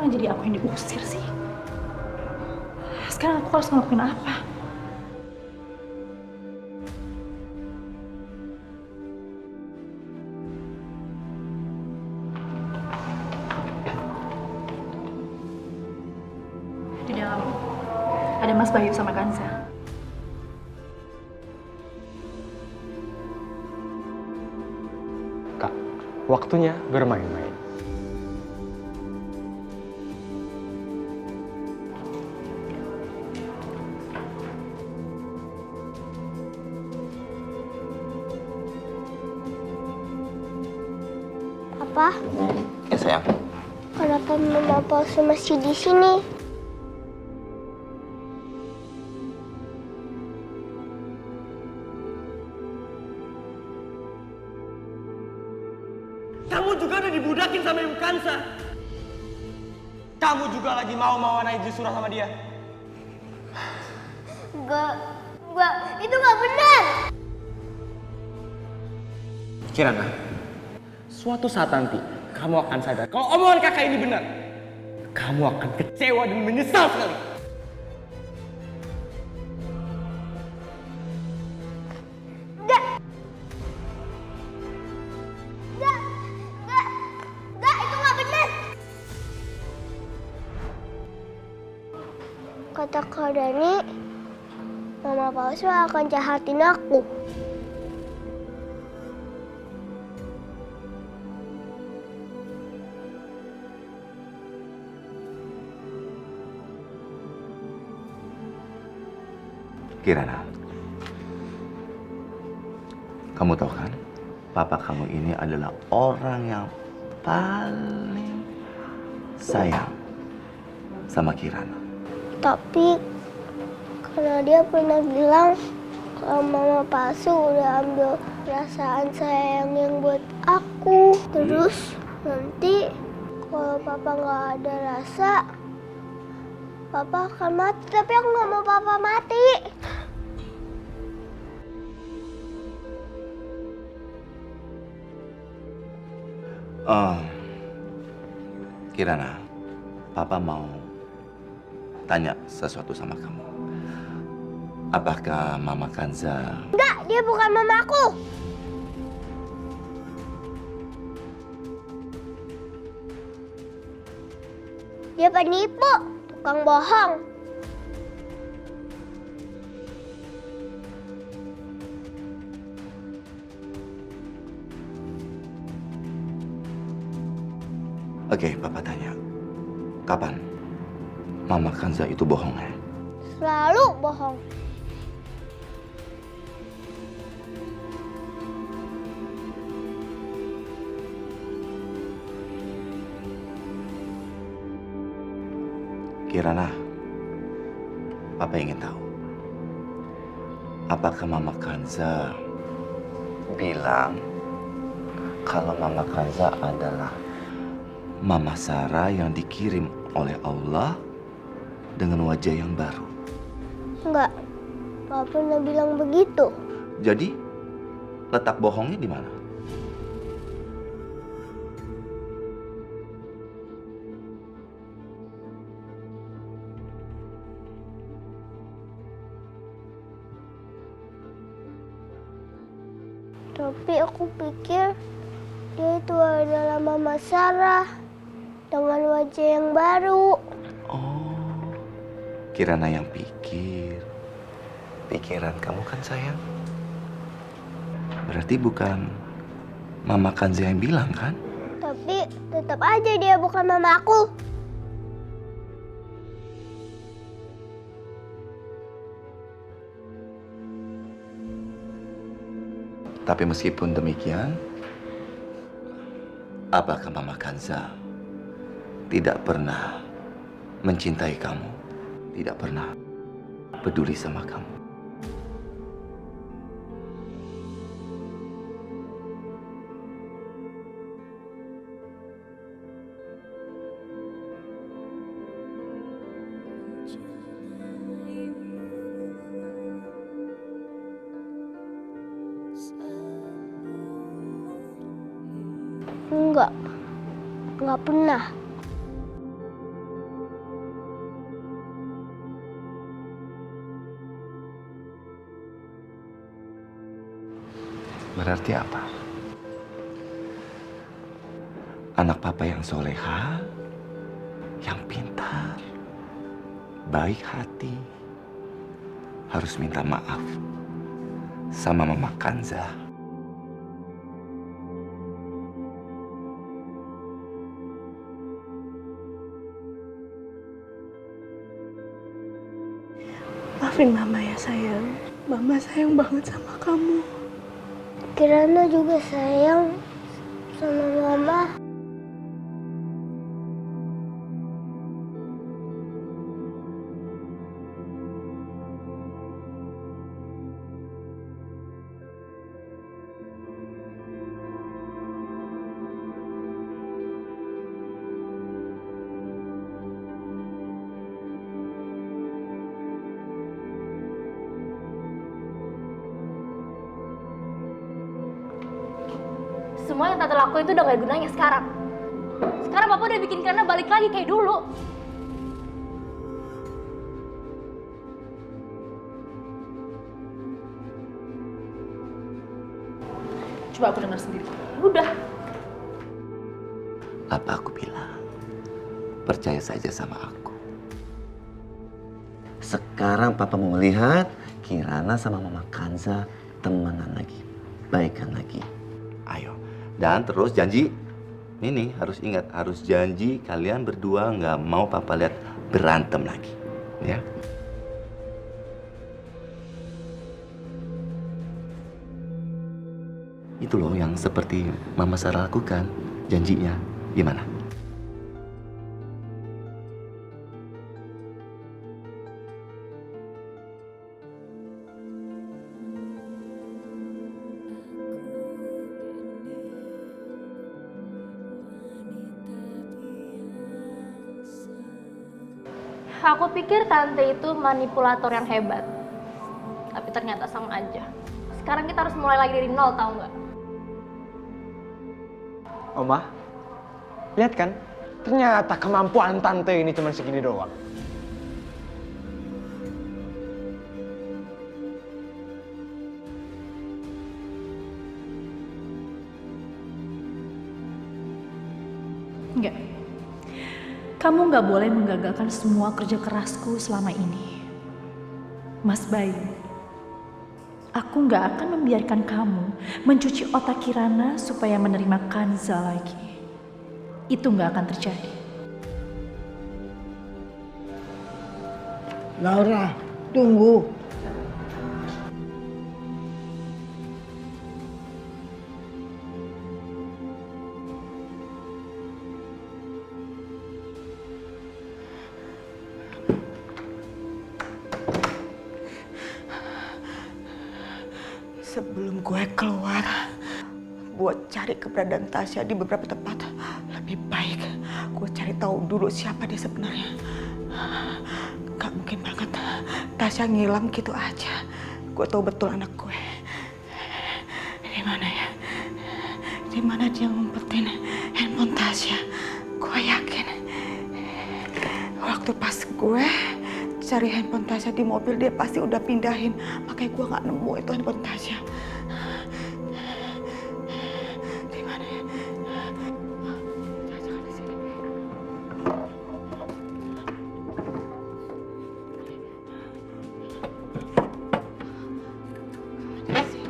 sekarang jadi aku yang diusir sih? Sekarang aku harus ngelakuin apa? Di dalam ada Mas Bayu sama Kanza. Kak, waktunya bermain-main. Papa, Ya sayang. kenapa Mama palsu masih di sini? Kamu juga udah dibudakin sama Ibu Kansa. Kamu juga lagi mau-mauan aja surah sama dia. Enggak, itu nggak benar. Kirana, suatu saat nanti kamu akan sadar kalau omongan kakak ini benar. Kamu akan kecewa dan menyesal sekali. Enggak, itu nggak benar. Kata Kak Dani, Mama palsu akan jahatin aku. Kirana, kamu tahu kan, papa kamu ini adalah orang yang paling sayang sama Kirana. Tapi karena dia pernah bilang kalau Mama palsu udah ambil perasaan sayang yang buat aku. Terus nanti kalau Papa nggak ada rasa, Papa akan mati. Tapi aku nggak mau Papa mati. Kirana, papa mau tanya sesuatu sama kamu. Apakah Mama Kanza? Enggak, dia bukan mamaku. Dia penipu, tukang bohong. Oke, papa tanya. Kapan Mama Kanza itu bohong ya? Selalu bohong. Kirana, papa ingin tahu. Apakah Mama Kanza bilang kalau Mama Kanza adalah Mama Sarah yang dikirim oleh Allah dengan wajah yang baru? Enggak, Papa pernah bilang begitu. Jadi, letak bohongnya di mana? Tapi aku pikir dia itu adalah Mama Sarah dengan wajah yang baru. Oh, Kirana yang pikir. Pikiran kamu kan sayang. Berarti bukan Mama Kanza yang bilang kan? Tapi tetap aja dia bukan mamaku. Tapi meskipun demikian, apakah Mama Kanza tidak pernah mencintai kamu? Tidak pernah peduli sama kamu? Enggak pernah. berarti apa? Anak papa yang soleha, yang pintar, baik hati, harus minta maaf sama Mama Kanza. Maafin Mama ya sayang. Mama sayang banget sama kamu. Kirana juga sayang sama Mama. Semua yang Tante lakuin itu udah gak ada gunanya sekarang. Sekarang Papa udah bikin Kirana balik lagi kayak dulu. Coba aku dengar sendiri. Udah. Apa aku bilang? Percaya saja sama aku. Sekarang Papa mau melihat Kirana sama Mama Kanza temenan lagi, baikan lagi. Ayo. Dan terus janji, ini harus ingat, harus janji kalian berdua nggak mau Papa lihat berantem lagi, ya? Itu loh yang seperti Mama Sarah lakukan, janjinya. Gimana? Aku pikir Tante itu manipulator yang hebat. Tapi ternyata sama aja. Sekarang kita harus mulai lagi dari nol, tahu nggak? Oma, lihat kan? Ternyata kemampuan tante ini cuma segini doang. Enggak. Kamu nggak boleh menggagalkan semua kerja kerasku selama ini. Mas Bayu, aku nggak akan membiarkan kamu mencuci otak Kirana supaya menerima Kanza lagi. Itu nggak akan terjadi. Laura, tunggu. Sebelum gue keluar buat cari keberadaan Tasya di beberapa tempat, lebih baik gue cari tahu dulu siapa dia sebenarnya. Gak mungkin banget Tasya ngilang gitu aja. Gue tahu betul anak gue. Di mana ya? Di mana dia ngumpetin handphone Tasya? Gue yakin waktu pas gue cari handphone Tasya di mobil, dia pasti udah pindahin. Makanya gue gak nemu itu handphone Tasya. Di mana ya? Jangan di sini. Mana sih?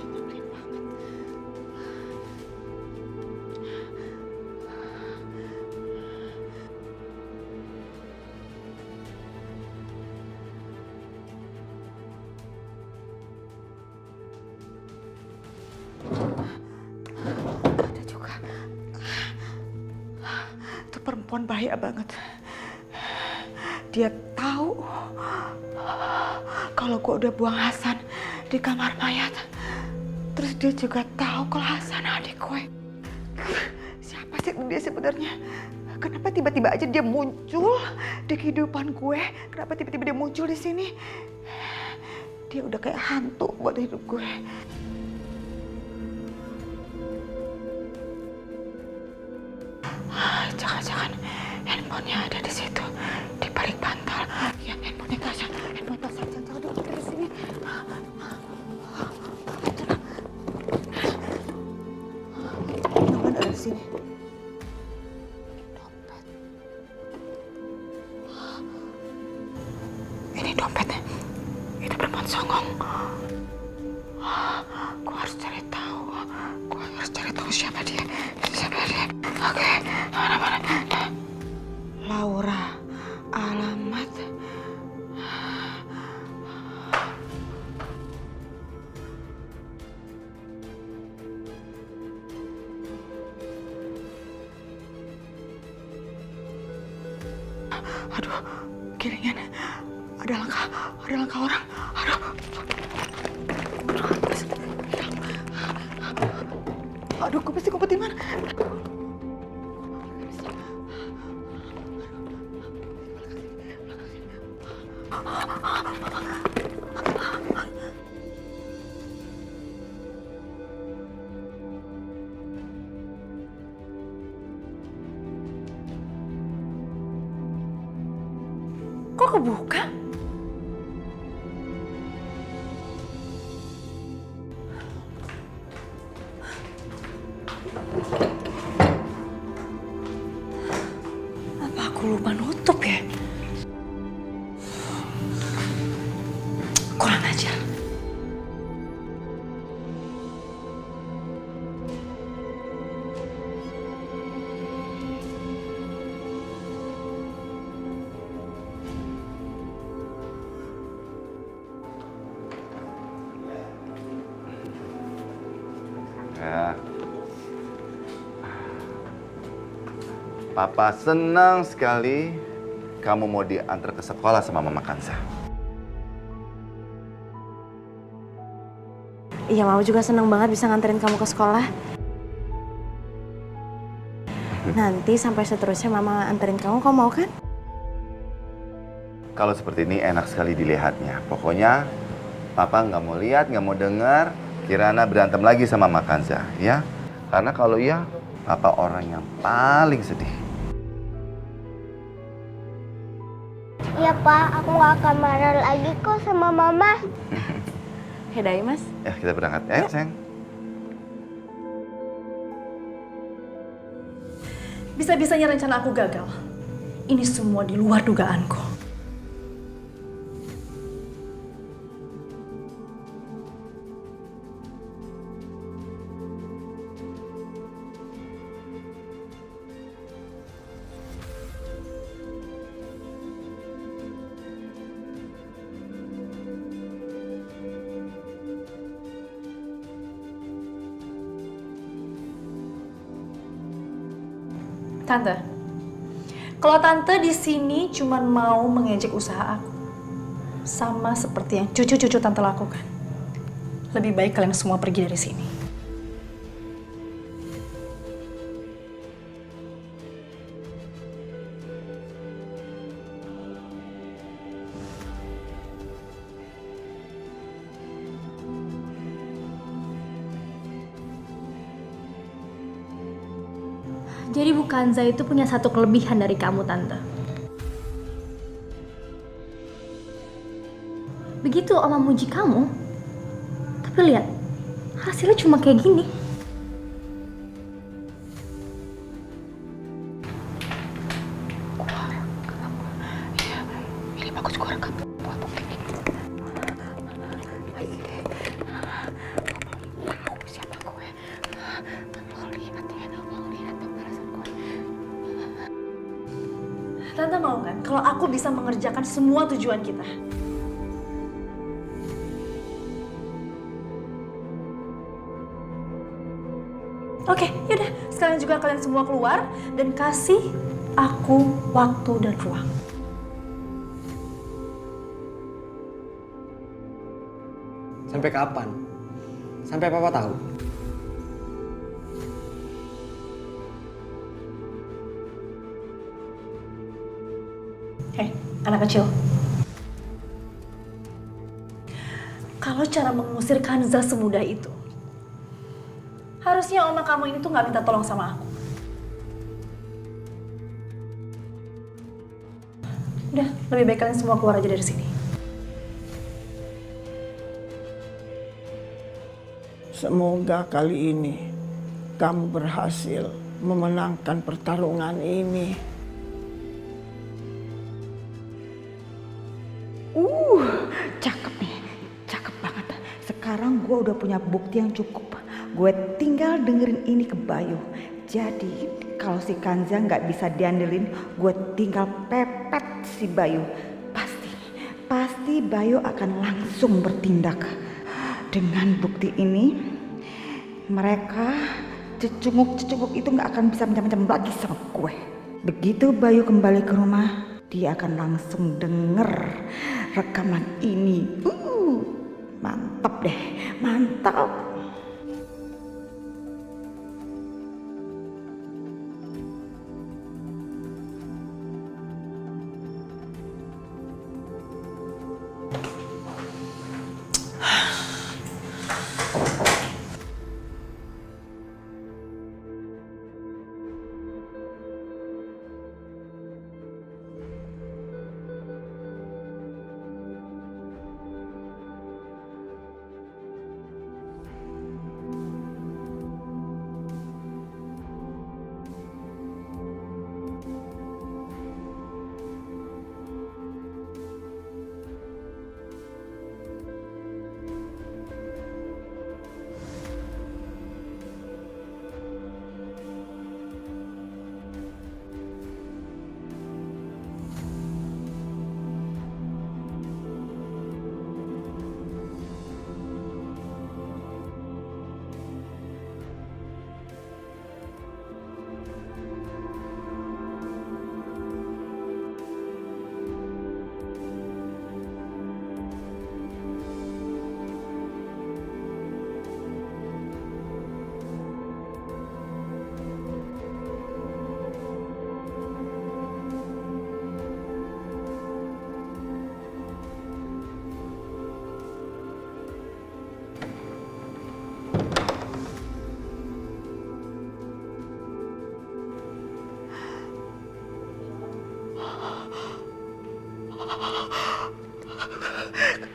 Nyebelin banget. Ada juga. Itu perempuan bahaya banget. Dia tahu kalau gue udah buang Hasan di kamar mayat. Terus dia juga tahu kalau Hasan adik gue. Siapa sih dia sebenarnya? Kenapa tiba-tiba aja dia muncul di kehidupan gue? Kenapa tiba-tiba dia muncul di sini? Dia udah kayak hantu buat hidup gue. Jangan-jangan handphonenya ada di situ, di balik bantal. Ya, handphonenya Tasya, jangan di sini. sini. Ini dompetnya. Itu perempuan songong. Gue harus cari tahu. Gue harus cari tahu siapa dia. Siapa dia. Oke, mana-mana. Laura, alamat. Aduh, giringan. Ada langkah orang. Aduh. Aduh, gue pasti ngumpet di mana? Kok kebuka? Apa aku lupa nutup ya? Kurang ajar. Ya. Papa senang sekali kamu mau diantar ke sekolah sama Mama Kanza. Iya, Mama juga senang banget bisa nganterin kamu ke sekolah. Nanti sampai seterusnya Mama anterin kamu mau kan? Kalau seperti ini enak sekali dilihatnya. Pokoknya Papa nggak mau lihat, nggak mau dengar Kirana berantem lagi sama Mama Kanza, ya? Karena kalau iya, Papa orang yang paling sedih. Iya Pak, aku gak akan marah lagi kok sama Mama. Hedai, Mas. Ya, kita berangkat. Ayo, sayang. Bisa-bisanya rencana aku gagal. Ini semua di luar dugaanku. Tante, kalau tante di sini cuma mau mengejek usaha aku, sama seperti yang cucu-cucu tante lakukan, lebih baik kalian semua pergi dari sini. Jadi Bu Kanza itu punya satu kelebihan dari kamu, Tante. Begitu Oma muji kamu, tapi lihat, hasilnya cuma kayak gini. Ini bagus gue rekam. Buat bukti. Tahu siapa gue. Lo lihat ya, lo lihat pembalasan gue. Tante mau kan kalau aku bisa mengerjakan semua tujuan kita? Oke, yaudah. Sekarang juga kalian semua keluar dan kasih aku waktu dan ruang. Sampai kapan? Sampai Papa tahu? Hei, anak kecil. Kalau cara mengusir Kanza semudah itu, harusnya oma kamu ini tuh nggak minta tolong sama aku. Udah, lebih baik kalian semua keluar aja dari sini. Semoga kali ini kamu berhasil memenangkan pertarungan ini. Cakep nih, cakep banget. Sekarang gue udah punya bukti yang cukup. Gue tinggal dengerin ini ke Bayu. Jadi kalau si Kanza nggak bisa diandelin, gue tinggal pepet si Bayu. Pasti Bayu akan langsung bertindak. Dengan bukti ini, mereka cecunguk itu nggak akan bisa macam-macam lagi sama gue. Begitu Bayu kembali ke rumah, dia akan langsung denger rekaman ini. Mantap deh, mantap.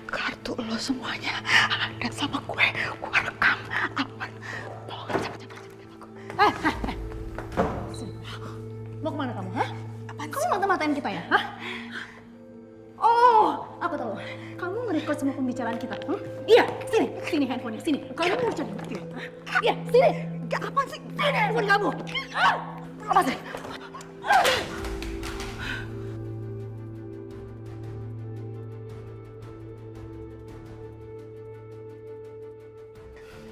Kartu lo semuanya ada sama gue rekam aman. Tolong cepet. Mau kemana kamu, hah? Kamu mata-matain kita ya, hah? Oh, aku tahu. Kamu nge-record semua pembicaraan kita, Iya, sini handphonenya, sini. Kamu mau cari bukti, hah? Iya, sini. Gak apa sih? Sini handphone kamu. Apa sih?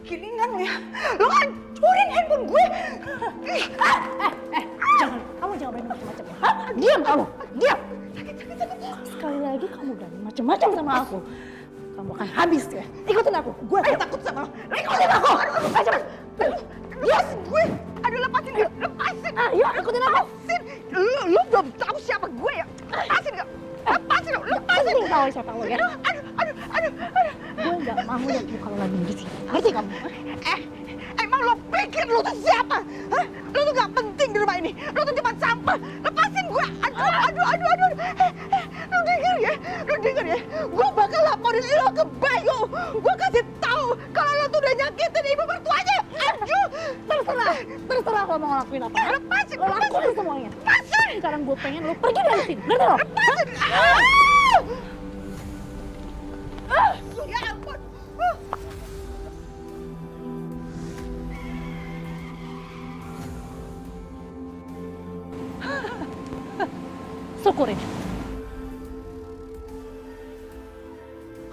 Gilingan lo ya, lo hancurin handphone gue. Kamu jangan berani macam-macam ya, hah? Diam kamu, diam. Sekali lagi kamu berani macam-macam sama aku, kamu akan habis ya. Ikutin aku. Gue takut sama lo. Ikutin aku. Ayo cepet. Lepasin gue. Aduh lepasin gak? Lepasin. Ayo ikutin aku. Lepasin. Lo belum tahu siapa gue ya. Lepasin gak? Lepasin lo. Lepasin. Aku tahu siapa lo ya. Aduh. Gue nggak mau lihat muka lo lagi di sini. Ngerti kamu? Emang lo pikir lo tuh siapa? Hah? Lo tuh gak penting di rumah ini. Lo tuh cuma sampah. Lepasin gue. Aduh. Lo denger ya. Gue bakal laporin lo ke Bayu. Gue kasih tahu kalau lo tuh udah nyakitin ibu mertuanya. Aduh. Terserah lo mau ngelakuin apa. Lepasin. Lo lakuin semuanya. Lepasin. Sekarang gue pengen lo pergi dari sini. Ngerti lo? Lepasin. Ya ampun. Syukurin.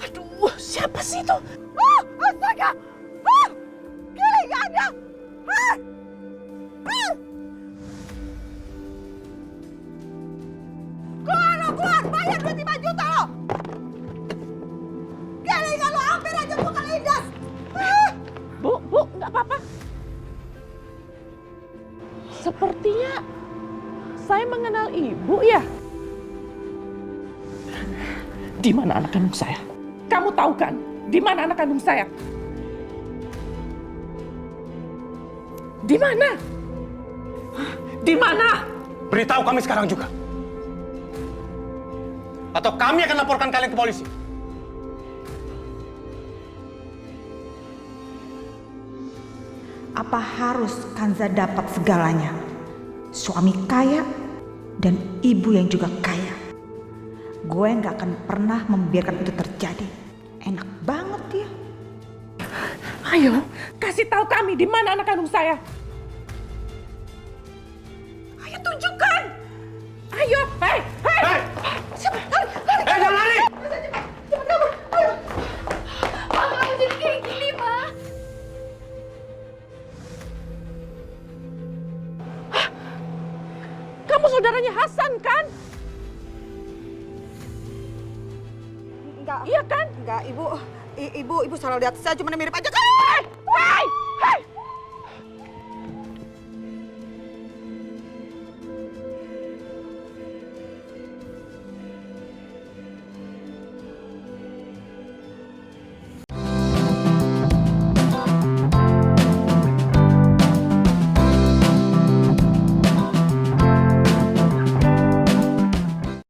Aduh, siapa sih itu? Astaga. Gila gak ada. Keluar, bayar 25 juta lo. Gila lo hampir aja buka lindas. Bu, nggak apa-apa. Sepertinya saya mengenal ibu ya. Di mana anak kandung saya? Kamu tahu kan? Di mana anak kandung saya? Di mana? Di mana? Beritahu kami sekarang juga. Atau kami akan laporkan kalian ke polisi. Apa harus Kanza dapat segalanya? Suami kaya dan ibu yang juga kaya. Gue nggak akan pernah membiarkan itu terjadi. Enak banget dia. Ayo, kasih tahu kami di mana anak kandung saya. Ayo tunjukkan. Ayo, hei. Jangan lari! Kamu jadi kayak gini, Ma. Kamu saudaranya Hasan kan? Enggak. Iya kan? Enggak, ibu salah lihat. Saya cuma mirip aja kan. Hei!